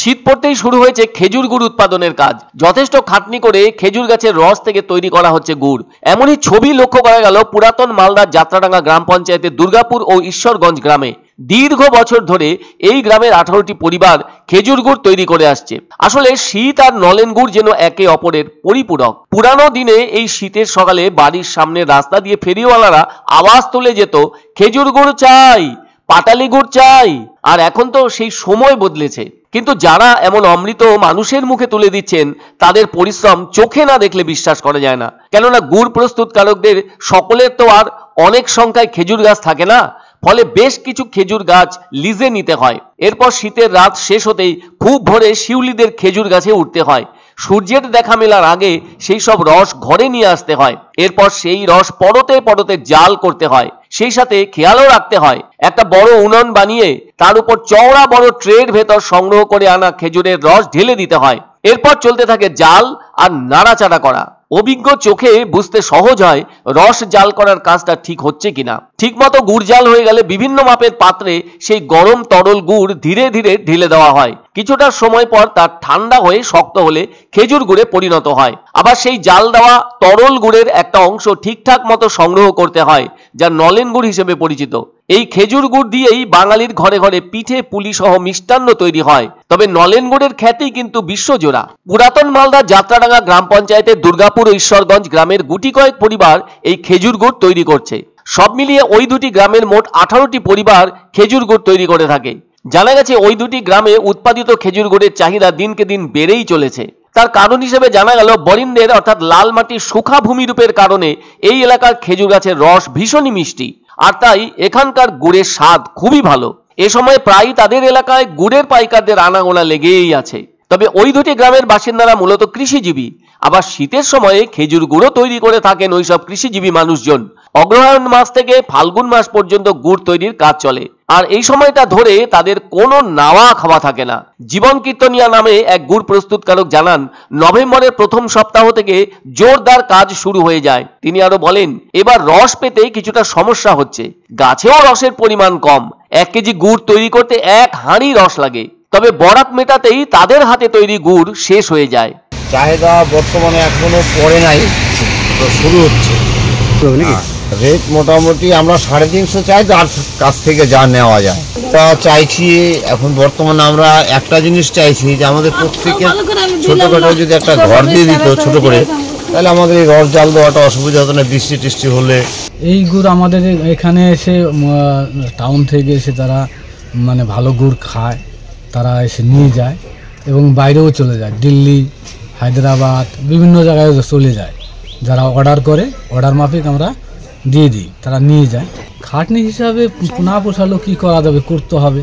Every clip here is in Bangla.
শীত পড়তেই শুরু হয়েছে খেজুর গুড় উৎপাদনের কাজ। যথেষ্ট খাটনি করে খেজুর গাছের রস থেকে তৈরি করা হচ্ছে গুড়। এমনই ছবি লক্ষ্য করা গেল পুরাতন মালদার যাত্রাডাঙ্গা গ্রাম পঞ্চায়েতের দুর্গাপুর ও ঈশ্বরগঞ্জ গ্রামে। দীর্ঘ বছর ধরে এই গ্রামের 18টি পরিবার খেজুর গুড় তৈরি করে আসছে। আসলে শীত আর নলেন গুড় যেন একে অপরের পরিপূরক। পুরানো দিনে এই শীতের সকালে বাড়ির সামনে রাস্তা দিয়ে ফেরিওয়ালারা আওয়াজ তুলে যেত, খেজুর গুড় চাই, পাটালি গুড় চাই। আর এখন তো সেই সময় বদলেছে, কিন্তু যারা এমন অমৃত মানুষের মুখে তুলে দিচ্ছেন তাদের পরিশ্রম চোখে না দেখলে বিশ্বাস করা যায় না। কেননা গুড় প্রস্তুতকারকদের সকলের তো আর অনেক সংখ্যায় খেজুর গাছ থাকে না, ফলে বেশ কিছু খেজুর গাছ লিজে নিতে হয়। এরপর শীতের রাত শেষ হতেই খুব ভোরে শিউলিদের খেজুর গাছে উঠতে হয়। সূর্যের দেখা মেলার আগে সেই সব রস ঘরে নিয়ে আসতে হয়। এরপর সেই রস পরতে পরতে জাল করতে হয়। সেই সাথে খেয়ালও রাখতে হয় একটা বড় উনুন বানিয়ে তার উপর চওড়া বড় ট্রের ভেতর সংগ্রহ করে আনা খেজুরের রস ঢেলে দিতে হয়। এরপর চলতে থাকে জাল আর নাড়াচাড়া করা। অভিজ্ঞ চোখে বুঝতে সহজ হয় রস জাল করার কাজটা ঠিক হচ্ছে কিনা। ঠিকমতো গুড় জাল হয়ে গেলে বিভিন্ন মাপের পাত্রে সেই গরম তরল গুড় ধীরে ধীরে ঢেলে দেওয়া হয়। কিছুটা সময় পর তার ঠান্ডা হয়ে শক্ত হলে খেজুর গুড়ে পরিণত হয়। আবার সেই জাল দেওয়া তরল গুড়ের একটা অংশ ঠিকঠাক মতো সংগ্রহ করতে হয়, যা নলেন গুড় হিসেবে পরিচিত। এই খেজুর গুড় দিয়েই বাঙালির ঘরে ঘরে পিঠে পুলি সহ মিষ্টান্ন তৈরি হয়। তবে নলেন গুড়ের খ্যাতি কিন্তু বিশ্বজোড়া। পুরাতন মালদা যাত্রাডাঙ্গা গ্রাম পঞ্চায়েতের দুর্গাপুর ও ঈশ্বরগঞ্জ গ্রামের গুটি কয়েক পরিবার এই খেজুর গুড় তৈরি করছে। সব মিলিয়ে ওই দুটি গ্রামের মোট 18টি পরিবার খেজুর গুড় তৈরি করে থাকে। জানা গেছে ওই দুটি গ্রামে উৎপাদিত খেজুর গুড়ের চাহিদা দিনকে দিন বেড়েই চলেছে। তার কারণ হিসেবে জানা গেল বরিন্দের অর্থাৎ লাল মাটির সুখা ভূমিরূপের কারণে এই এলাকার খেজুর গাছের রস ভীষণই মিষ্টি, আর তাই এখানকার গুড়ের স্বাদ খুবই ভালো। এ সময় প্রায় তাদের এলাকায় গুড়ের পাইকারদের আনাগোনা লেগেই আছে। তবে ওই দুটি গ্রামের বাসিন্দারা মূলত কৃষিজীবী। আবার শীতের সময়ে খেজুর গুড়ও তৈরি করে থাকেন ওইসব কৃষিজীবী মানুষজন। অগ্রহায়ণ মাস থেকে ফাল্গুন মাস পর্যন্ত গুড় তৈরির কাজ চলে, আর এই সময়টা ধরে তাদের কোনো নাওয়া খাওয়া থাকে না। জীবন কীর্তনিয়া নামে এক গুড় প্রস্তুতকারক জানান, নভেম্বরের প্রথম সপ্তাহ থেকে জোরদার কাজ শুরু হয়ে যায়। তিনি আরো বলেন, এবার রস পেতে কিছুটা সমস্যা হচ্ছে। গাছেও রসের পরিমাণ কম। 1 কেজি গুড় তৈরি করতে 1 হাঁড়ি রস লাগে। তবে বরাত মেটাতেই তাদের হাতে তৈরি গুড় শেষ হয়ে যায়। চাহিদা বর্তমানে এখনো পড়ে নাই, তো শুরু হচ্ছে। রেট মোটামুটি আমরা 350 চাই, তার কাছ থেকে যা নেওয়া যায় তা চাইছি। এখন বর্তমানে আমরা একটা জিনিস চাইছি যে আমাদের প্রত্যেকে ছোটখাটো যদি একটা ঘর দিয়ে দিত ছোট করে, তাহলে আমাদের এই রস জাল দেওয়াটা অসুবিধা হতো না। বৃষ্টি টিষ্টি হলে এই গুড় আমাদের এখানে এসে টাউন থেকে এসে তারা মানে ভালো গুড় খায়, তারা এসে নিয়ে যায় এবং বাইরেও চলে যায়। দিল্লি, হায়দ্রাবাদ বিভিন্ন জায়গায় চলে যায়। যারা অর্ডার করে অর্ডার মাফিক আমরা দিয়ে দিই, তারা নিয়ে যায়। খাটনি হিসাবে না পোষালেও কী করা যাবে, করতে হবে।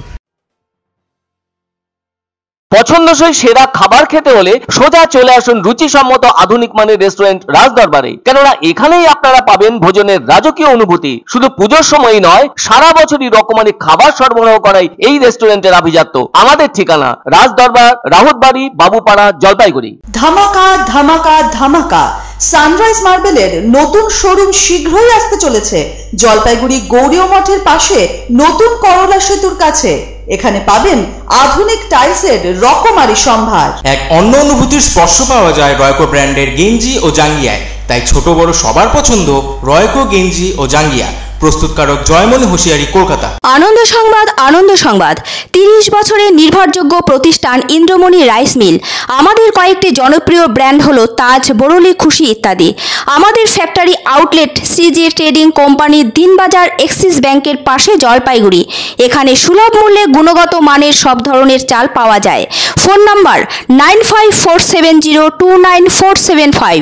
পছন্দসই সেরা খাবার খেতে হলে সোজা চলে আসুন রুচিসম্মত আধুনিক মানের রেস্টুরেন্ট রাজদরবারে। কেননা এখানেই আপনারা পাবেন ভোজনের রাজকীয় অনুভূতি। শুধু পুজোর সময়ই নয়, সারা বছরই রকমারি খাবার সরবরাহ করাই এই রেস্টুরেন্টের আভিজাত্য। আমাদের ঠিকানা রাজদরবার, রাহুতবাড়ি, বাবুপাড়া, জলপাইগুড়ি। ধামাকা ধামাকা ধামাকা! সানরাইজ মার্বেলের নতুন শোরুম শীঘ্রই আসতে চলেছে জলপাইগুড়ি গৌরীয় মঠের পাশে নতুন করলা সেতুর কাছে। এখানে পাবেন আধুনিক টাইলসের রকমারি সম্ভার। এক অন্য অনুভূতির স্পর্শ পাওয়া যায় রয়কো ব্র্যান্ডের গেঞ্জি ও জাঙ্গিয়ায়। তাই ছোট বড় সবার পছন্দ রয়কো গেঞ্জি ও জাঙ্গিয়া। প্রস্তুতকারক জয়মনি হোশিয়ারি, কলকাতা। আনন্দ সংবাদ, আনন্দ সংবাদ। 30 বছরের নির্ভরযোগ্য প্রতিষ্ঠান ইন্দ্রমণি রাইস মিল। আমাদের কয়েকটি জনপ্রিয় ব্র্যান্ড হলো তাজ, বরলি, খুশি ইত্যাদি। আমাদের factory outlet CG trading company, Dinbazar, axis ব্যাংকের পাশে, জলপাইগুড়ি। এখানে সুলভ মূল্যে গুণগত মানের সব ধরনের চাল পাওয়া যায়। Phone number 9547029475।